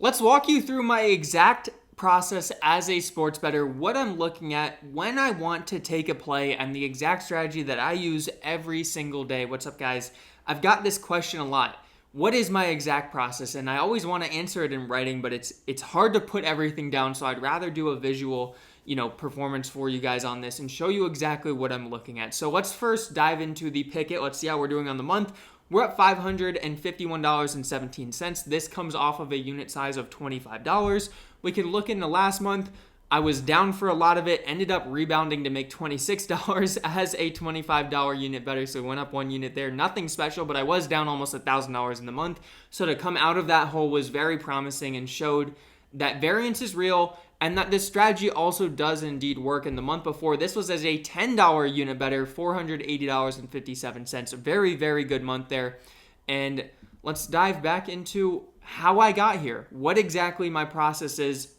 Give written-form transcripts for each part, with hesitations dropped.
Let's walk you through my exact process as a sports bettor, what I'm looking at when I want to take a play, and the exact strategy that I use every single day. What's up, guys? I've got this question a lot. What is my exact process? And I always want to answer it in writing, but it's hard to put everything down, so I'd rather do a visual, performance for you guys on this and show you exactly what I'm looking at. So let's first dive into the picket. Let's see how we're doing on the month. We're at $551.17. This comes off of a unit size of $25. We can look into last month. I was down for a lot of it, ended up rebounding to make $26 as a $25 unit better, so went up 1 unit there. Nothing special, but I was down almost $1,000 in the month. So to come out of that hole was very promising and showed that variance is real and that this strategy also does indeed work. In the month before, this was as a $10 unit better, $480.57. A very, very good month there. And let's dive back into how I got here, what exactly my process is.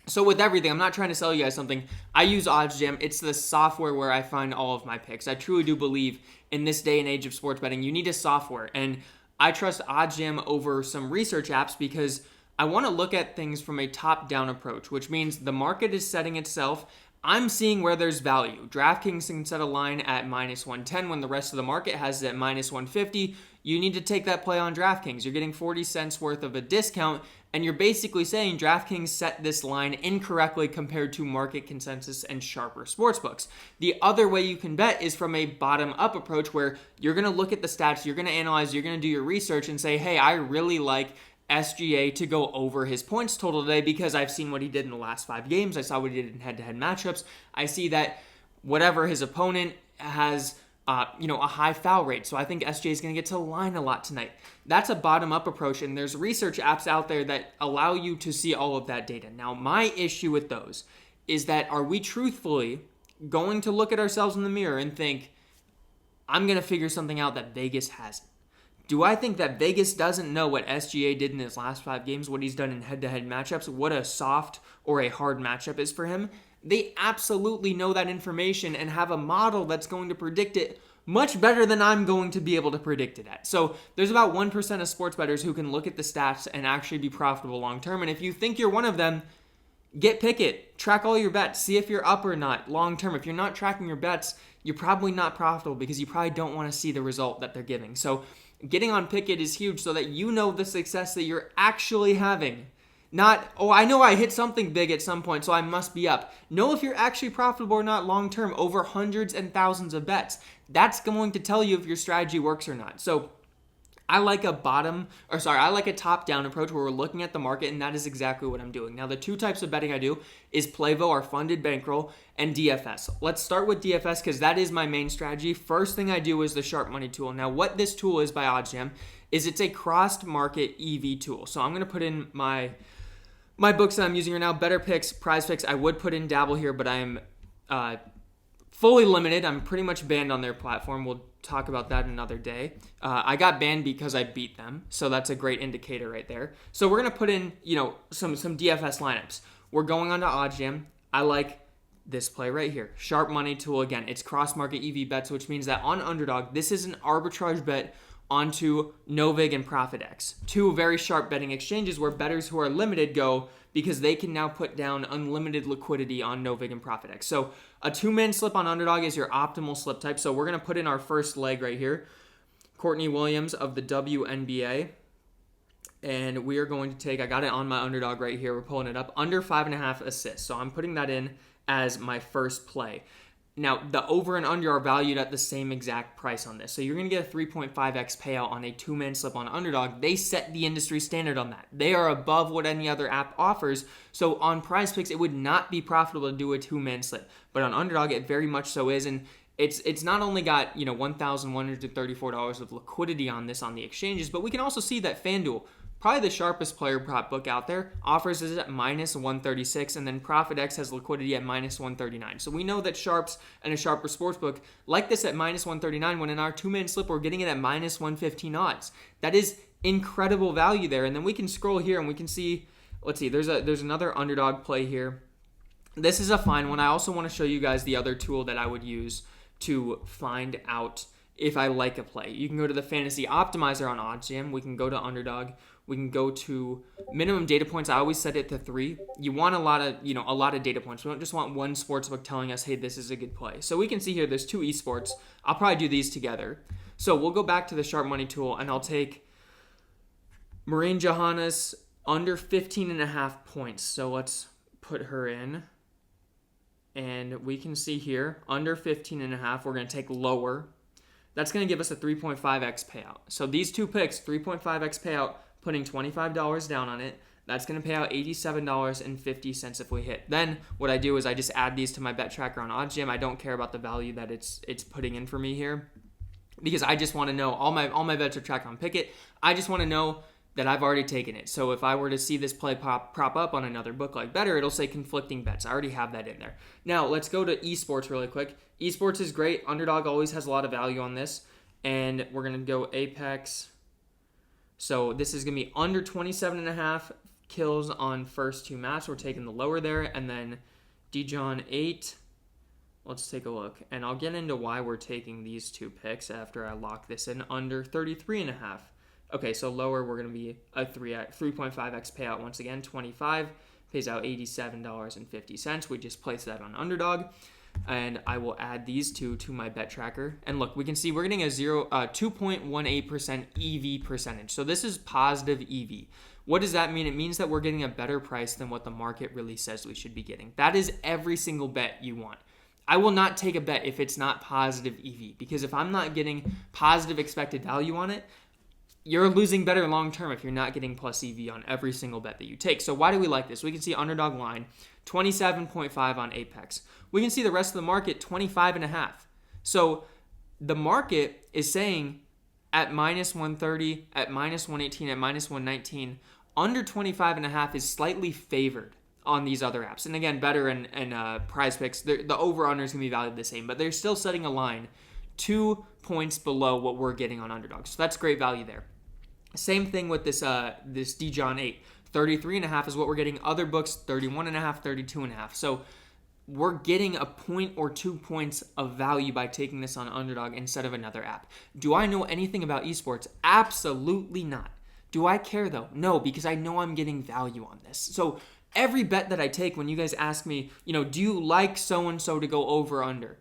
So with everything, I'm not trying to sell you guys something. I use OddsJam. It's the software where I find all of my picks. I truly do believe in this day and age of sports betting, you need a software. And I trust OddsJam over some research apps because I want to look at things from a top-down approach, which means the market is setting itself. I'm seeing where there's value. DraftKings can set a line at -110 when the rest of the market has it at -150. You need to take that play on DraftKings. You're getting 40 cents worth of a discount, and you're basically saying DraftKings set this line incorrectly compared to market consensus and sharper sportsbooks. The other way you can bet is from a bottom-up approach where you're going to look at the stats, you're going to analyze, you're going to do your research and say, hey, I really like SGA to go over his points total today because I've seen what he did in the last 5 games. I saw what he did in head-to-head matchups. I see that whatever his opponent has, a high foul rate. So I think SGA is going to get to the line a lot tonight. That's a bottom-up approach, and there's research apps out there that allow you to see all of that data. Now, my issue with those is that are we truthfully going to look at ourselves in the mirror and think, I'm going to figure something out that Vegas hasn't? Do I think that Vegas doesn't know what SGA did in his last 5 games, what he's done in head-to-head matchups, what a soft or a hard matchup is for him? They absolutely know that information and have a model that's going to predict it much better than I'm going to be able to predict it at. So there's about 1% of sports bettors who can look at the stats and actually be profitable long-term. And if you think you're one of them, get Picket. Track all your bets. See if you're up or not long-term. If you're not tracking your bets, you're probably not profitable because you probably don't want to see the result that they're giving. So getting on Picket is huge so that you know the success that you're actually having. Not, I know I hit something big at some point, so I must be up. Know if you're actually profitable or not long-term over hundreds and thousands of bets. That's going to tell you if your strategy works or not. So I like a top-down approach where we're looking at the market, and that is exactly what I'm doing. Now, the 2 types of betting I do is Playvo, our funded bankroll, and DFS. Let's start with DFS because that is my main strategy. First thing I do is the Sharp Money tool. Now, what this tool is by OddsJam is it's a cross-market EV tool. So I'm going to put in my books that I'm using right now, Better Picks, Prize Picks. I would put in Dabble here, but I am fully limited. I'm pretty much banned on their platform. We'll talk about that another day. I got banned because I beat them, so that's a great indicator right there. So we're going to put in, some DFS lineups. We're going on to OddsJam. I like this play right here. Sharp Money tool again. It's cross-market EV bets, which means that on Underdog, this is an arbitrage bet onto Novig and ProfitX. 2 very sharp betting exchanges where bettors who are limited go because they can now put down unlimited liquidity on Novig and ProfitX. So a 2-man slip on Underdog is your optimal slip type. So we're going to put in our first leg right here. Courtney Williams of the WNBA. And we are going to take, I got it on my Underdog right here. We're pulling it up, under 5.5 assists. So I'm putting that in as my first play. Now, the over and under are valued at the same exact price on this. So you're going to get a 3.5x payout on a 2-man slip on Underdog. They set the industry standard on that. They are above what any other app offers. So on Prize Picks, it would not be profitable to do a 2-man slip. But on Underdog, it very much so is. And it's not only got, $1,134 of liquidity on this on the exchanges, but we can also see that FanDuel, probably the sharpest player prop book out there, offers it at -136, and then ProfitX has liquidity at -139. So we know that sharps and a sharper sportsbook like this at -139, when in our 2-man slip, we're getting it at -115 odds. That is incredible value there. And then we can scroll here and we can see, let's see, there's another Underdog play here. This is a fine one. I also want to show you guys the other tool that I would use to find out if I like a play. You can go to the Fantasy Optimizer on OddsJam. We can go to Underdog. We can go to minimum data points. I always set it to 3. You want a lot of data points. We don't just want one sportsbook telling us, hey, this is a good play. So we can see here there's 2 esports. I'll probably do these together. So we'll go back to the Sharp Money tool, and I'll take Marine Johannes under 15.5 points. So let's put her in. And we can see here, under 15.5, we're going to take lower. That's going to give us a 3.5x payout. So these 2 picks, 3.5x payout, putting $25 down on it, that's going to pay out $87.50 if we hit. Then what I do is I just add these to my bet tracker on OddsJam. I don't care about the value that it's putting in for me here, because I just want to know all my bets are tracked on Pickett. I just want to know that I've already taken it. So if I were to see this play prop up on another book like Better, it'll say conflicting bets. I already have that in there. Now let's go to esports really quick. Esports is great. Underdog always has a lot of value on this. And we're going to go Apex. So this is going to be under 27.5 kills on first 2 maps. We're taking the lower there. And then Dijon 8. Let's take a look. And I'll get into why we're taking these 2 picks after I lock this in under 33.5. Okay, so lower, we're going to be a 3.5x payout once again. 25 pays out $87.50. We just placed that on Underdog. And I will add these 2 to my bet tracker. And look, we can see we're getting a 2.18% EV percentage. So this is positive EV. What does that mean? It means that we're getting a better price than what the market really says we should be getting. That is every single bet you want. I will not take a bet if it's not positive EV, because if I'm not getting positive expected value on it, you're losing better long term if you're not getting plus EV on every single bet that you take. So why do we like this? We can see Underdog line, 27.5 on Apex. We can see the rest of the market, 25.5. So the market is saying at minus 130, at minus 118, at minus 119, under 25.5 is slightly favored on these other apps. And again, Better and Prize Picks, the over-under is going to be valued the same, but they're still setting a line 2 points below what we're getting on Underdog. So that's great value there. Same thing with this Dijon 8. 33.5 is what we're getting. Other books, 31.5, 32.5. So we're getting a point or 2 points of value by taking this on Underdog instead of another app. Do I know anything about esports? Absolutely not. Do I care though? No, because I know I'm getting value on this. So every bet that I take, when you guys ask me, do you like so-and-so to go over or under?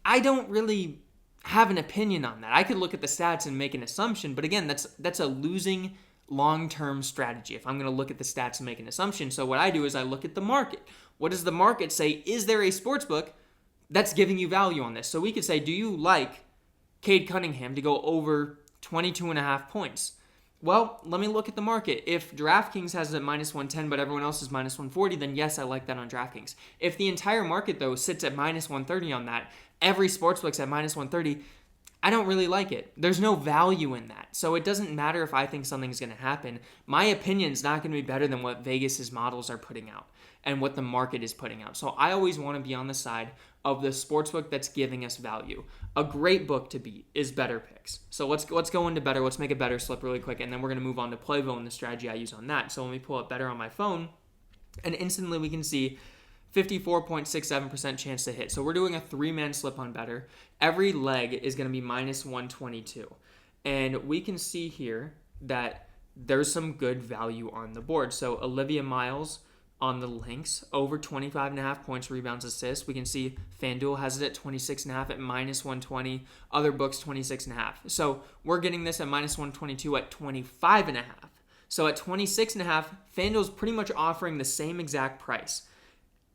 I don't really have an opinion on that. I could look at the stats and make an assumption, but again, that's a losing long-term strategy if I'm going to look at the stats and make an assumption. So what I do is I look at the market. What does the market say? Is there a sportsbook that's giving you value on this? So we could say, do you like Cade Cunningham to go over 22.5 points? Well, let me look at the market. If DraftKings has it at minus 110, but everyone else is minus 140, then yes, I like that on DraftKings. If the entire market, though, sits at minus 130 on that, every sportsbook's at minus 130, I don't really like it. There's no value in that. So it doesn't matter if I think something's going to happen. My opinion's not going to be better than what Vegas's models are putting out and what the market is putting out. So I always want to be on the side of the sportsbook that's giving us value. A great book to beat is Better Picks. So let's go into Better. Let's make a Better slip really quick, and then we're going to move on to Playville and the strategy I use on that. So let me pull up Better on my phone, and instantly we can see 54.67% chance to hit. So we're doing a 3-man slip on Better. Every leg is going to be minus 122. And we can see here that there's some good value on the board. So Olivia Miles on the links, over 25.5 points, rebounds, assists. We can see FanDuel has it at 26.5 at minus 120. Other books, 26.5. So we're getting this at minus 122 at 25.5. So at 26.5, FanDuel's pretty much offering the same exact price.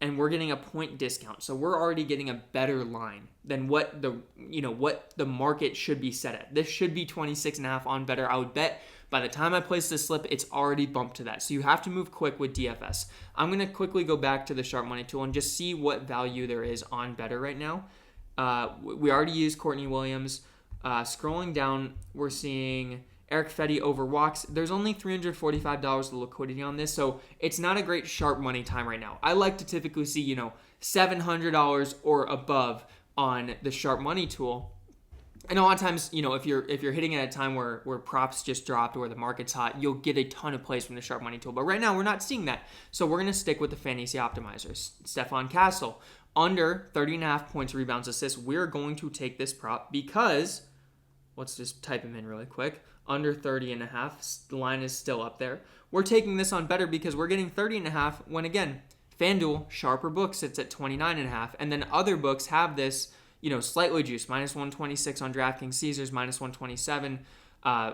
And we're getting a point discount. So we're already getting a better line than what the market should be set at. This should be 26.5 on Better. I would bet by the time I place this slip, it's already bumped to that. So you have to move quick with DFS. I'm going to quickly go back to the Sharp Money tool and just see what value there is on Better right now. We already used Courtney Williams. Scrolling down, we're seeing Eric Fetty over walks. There's only $345 of liquidity on this, so it's not a great Sharp Money time right now. I like to typically see, $700 or above on the Sharp Money tool. And a lot of times, if you're hitting at a time where props just dropped or the market's hot, you'll get a ton of plays from the Sharp Money tool. But right now, we're not seeing that. So we're going to stick with the fantasy optimizers. Stephon Castle, under 30.5 points, rebounds, assists. We're going to take this prop because, let's just type him in really quick. under 30.5. The line is still up there. We're taking this on better because we're getting 30.5 when, again, FanDuel, sharper book sits at 29.5. And then other books have this, slightly juiced, minus 126 on DraftKings, Caesars, minus 127.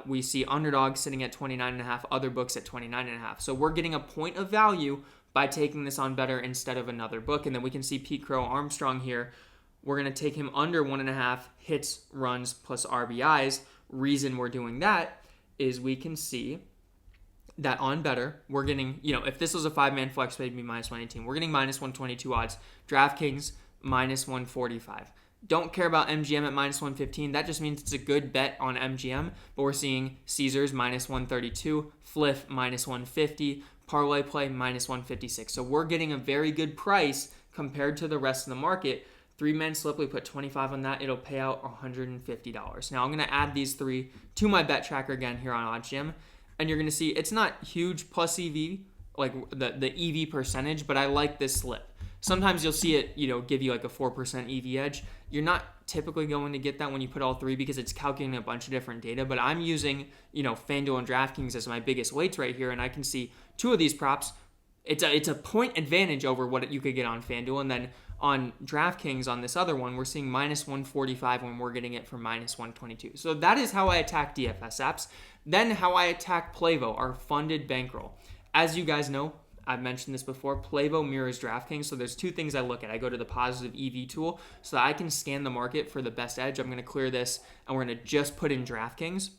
We see Underdog sitting at 29.5, other books at 29.5. So we're getting a point of value by taking this on better instead of another book. And then we can see Pete Crow Armstrong here. We're going to take him under 1.5 hits, runs, plus RBIs. Reason we're doing that is we can see that on better, we're getting, if this was a 5-man flex, it'd be minus 118. We're getting minus 122 odds. DraftKings, minus 145. Don't care about MGM at minus 115. That just means it's a good bet on MGM. But we're seeing Caesars minus 132, Fliff minus 150, Parlay Play minus 156. So we're getting a very good price compared to the rest of the market. 3-man slip, we put 25 on that. It'll pay out $150. Now I'm going to add these 3 to my bet tracker again here on OddsJam. And you're going to see it's not huge plus EV, like the EV percentage, but I like this slip. Sometimes you'll see it, give you like a 4% EV edge. You're not typically going to get that when you put all 3 because it's calculating a bunch of different data. But I'm using, FanDuel and DraftKings as my biggest weights right here, and I can see 2 of these props. It's a point advantage over what you could get on FanDuel, and then on DraftKings on this other one, we're seeing minus 145 when we're getting it for minus 122. So that is how I attack DFS apps. Then how I attack Playvo, our funded bankroll. As you guys know, I've mentioned this before, Playvo mirrors DraftKings. So there's 2 things I look at. I go to the positive EV tool so that I can scan the market for the best edge. I'm going to clear this and we're going to just put in DraftKings.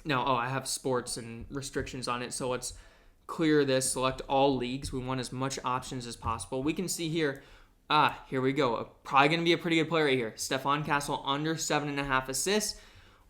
Now, I have sports and restrictions on it. So let's clear this, select all leagues. We want as much options as possible. We can see here, here we go. Probably going to be a pretty good player right here. Stephon Castle under 7.5 assists.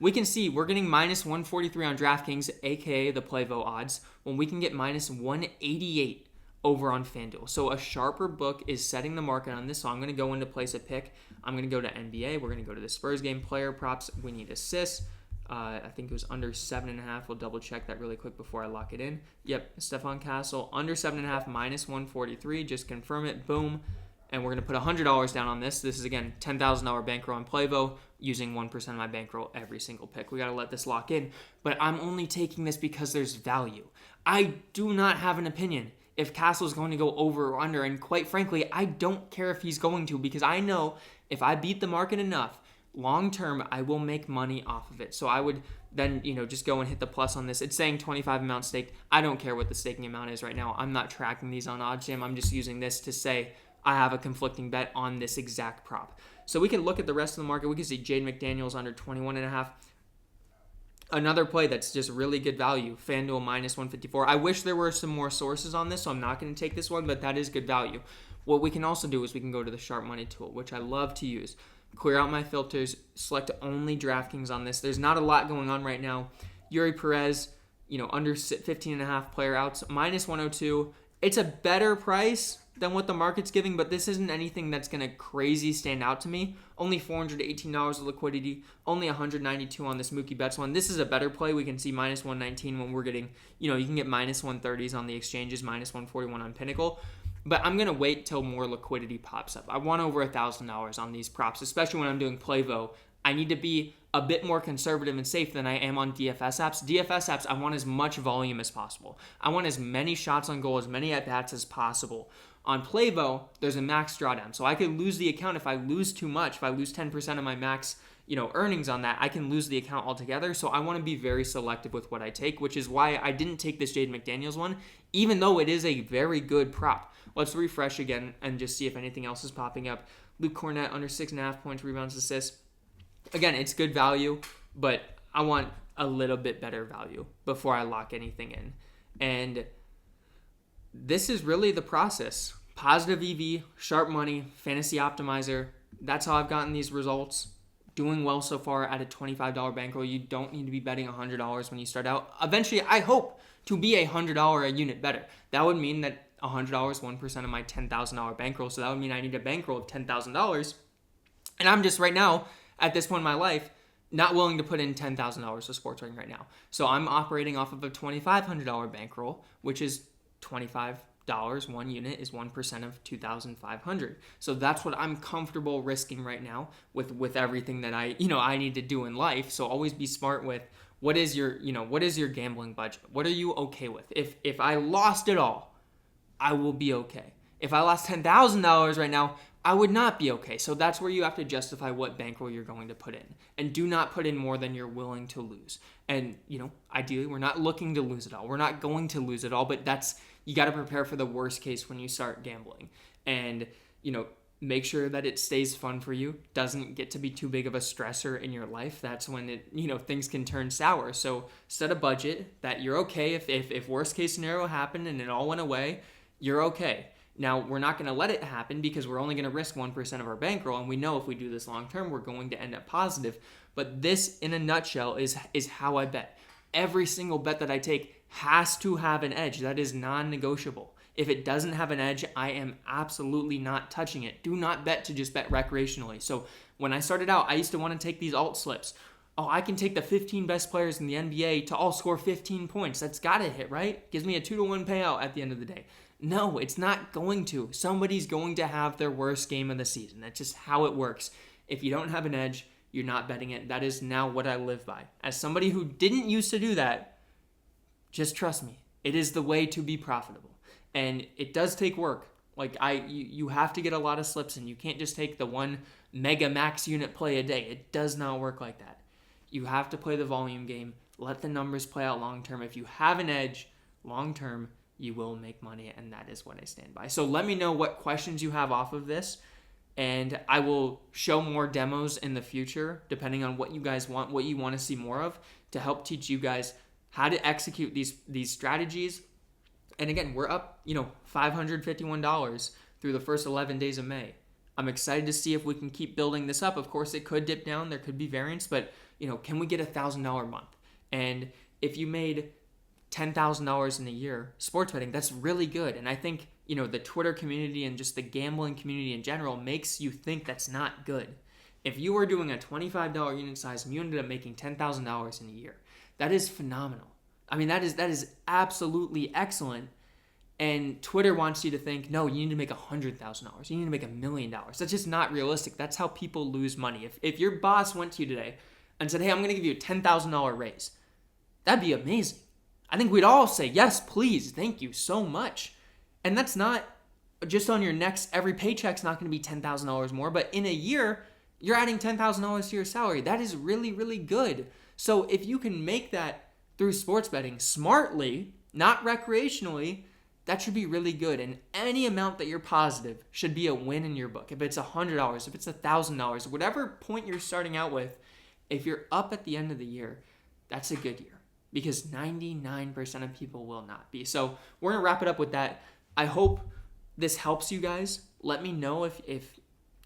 We can see we're getting minus 143 on DraftKings, aka the Playvo odds, when we can get minus 188 over on FanDuel. So a sharper book is setting the market on this. So I'm going to go into place a pick. I'm going to go to NBA. We're going to go to the Spurs game, player props. We need assists. I think it was under 7.5. We'll double check that really quick before I lock it in. Yep, Stephon Castle under 7.5, minus 143. Just confirm it. Boom. And we're going to put $100 down on this. This is, again, $10,000 bankroll on Playvo, using 1% of my bankroll every single pick. We got to let this lock in. But I'm only taking this because there's value. I do not have an opinion if Castle is going to go over or under. And quite frankly, I don't care if he's going to, because I know if I beat the market enough, long term, I will make money off of it. So I would then, just go and hit the plus on this. It's saying 25 amount staked. I don't care what the staking amount is right now. I'm not tracking these on OddsJam. I'm just using this to say I have a conflicting bet on this exact prop. So we can look at the rest of the market. We can see Jade McDaniels under 21.5. Another play that's just really good value, FanDuel minus 154. I wish there were some more sources on this, so I'm not going to take this one, but that is good value. What we can also do is we can go to the Sharp Money tool, which I love to use. Clear out my filters, select only DraftKings on this. There's not a lot going on right now. Yuri Perez, under 15.5 player outs, minus 102. It's a better price than what the market's giving, but this isn't anything that's going to crazy stand out to me. Only $418 of liquidity, only 192 on this Mookie Betts one. This is a better play. We can see minus 119 when we're getting, you can get minus 130s on the exchanges, minus 141 on Pinnacle. But I'm going to wait till more liquidity pops up. I want over $1,000 on these props, especially when I'm doing Playvo. I need to be a bit more conservative and safe than I am on DFS apps. DFS apps, I want as much volume as possible. I want as many shots on goal, as many at-bats as possible. On Playvo, there's a max drawdown. So I could lose the account if I lose too much. If I lose 10% of my max, earnings on that, I can lose the account altogether. So I want to be very selective with what I take, which is why I didn't take this Jade McDaniels one, even though it is a very good prop. Let's refresh again and just see if anything else is popping up. Luke Cornett under 6.5 points, rebounds, assists. Again, it's good value, but I want a little bit better value before I lock anything in. And this is really the process. Positive EV, Sharp Money, Fantasy Optimizer. That's how I've gotten these results. Doing well so far at a $25 bankroll. You don't need to be betting $100 when you start out. Eventually, I hope to be a $100 a unit better. That would mean that $100, 1% of my $10,000 bankroll. So that would mean I need a bankroll of $10,000. And I'm just right now, at this point in my life, not willing to put in $10,000 to sports betting right now. So I'm operating off of a $2,500 bankroll, which is $25 $2,500, one unit is 1% of 2,500. So that's what I'm comfortable risking right now with everything that I need to do in life. So always be smart with what is your gambling budget? What are you okay with? If I lost it all, I will be okay. If I lost $10,000 right now, I would not be okay. So that's where you have to justify what bankroll you're going to put in. And do not put in more than you're willing to lose. And, ideally, we're not looking to lose it all. We're not going to lose it all, but you got to prepare for the worst case when you start gambling. And, make sure that it stays fun for you. Doesn't get to be too big of a stressor in your life. That's when things can turn sour. So set a budget that you're okay. If worst case scenario happened and it all went away, you're okay. Now, we're not going to let it happen because we're only going to risk 1% of our bankroll, and we know if we do this long term, we're going to end up positive. But this, in a nutshell, is how I bet. Every single bet that I take has to have an edge. That is non-negotiable. If it doesn't have an edge, I am absolutely not touching it. Do not bet to just bet recreationally. So when I started out, I used to want to take these alt slips. Oh, I can take the 15 best players in the NBA to all score 15 points. That's got to hit, right? Gives me a 2-to-1 payout at the end of the day. No, it's not going to. Somebody's going to have their worst game of the season. That's just how it works. If you don't have an edge, you're not betting it. That is now what I live by. As somebody who didn't used to do that, just trust me. It is the way to be profitable. And it does take work. You have to get a lot of slips in. You can't just take the one mega max unit play a day. It does not work like that. You have to play the volume game. Let the numbers play out long term. If you have an edge long term, you will make money, and that is what I stand by. So let me know what questions you have off of this, and I will show more demos in the future, depending on what you guys want, what you want to see more of, to help teach you guys how to execute these strategies. And again, we're up, $551 through the first 11 days of May. I'm excited to see if we can keep building this up. Of course, it could dip down. There could be variance, but, can we get $1,000 a month? And if you made $10,000 in a year sports betting, that's really good. And I think the Twitter community and just the gambling community in general makes you think that's not good. If you were doing a $25 unit size and you ended up making $10,000 in a year, that is phenomenal. I mean, that is absolutely excellent. And Twitter wants you to think, no, you need to make $100,000. You need to make $1 million. That's just not realistic. That's how people lose money. If your boss went to you today and said, hey, I'm going to give you a $10,000 raise, that'd be amazing. I think we'd all say, yes, please, thank you so much. And that's not just on your next, every paycheck's not going to be $10,000 more, but in a year, you're adding $10,000 to your salary. That is really, really good. So if you can make that through sports betting smartly, not recreationally, that should be really good. And any amount that you're positive should be a win in your book. If it's $100, if it's $1,000, whatever point you're starting out with, if you're up at the end of the year, that's a good year. Because 99% of people will not be. So we're going to wrap it up with that. I hope this helps you guys. Let me know if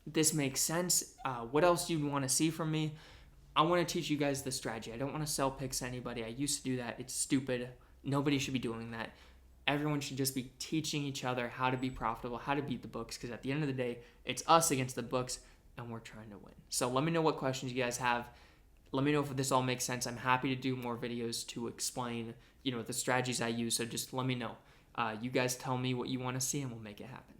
this makes sense. What else do you want to see from me? I want to teach you guys the strategy. I don't want to sell picks to anybody. I used to do that. It's stupid. Nobody should be doing that. Everyone should just be teaching each other how to be profitable, how to beat the books. Because at the end of the day, it's us against the books, and we're trying to win. So let me know what questions you guys have. Let me know if this all makes sense. I'm happy to do more videos to explain, the strategies I use. So just let me know. You guys tell me what you want to see, and we'll make it happen.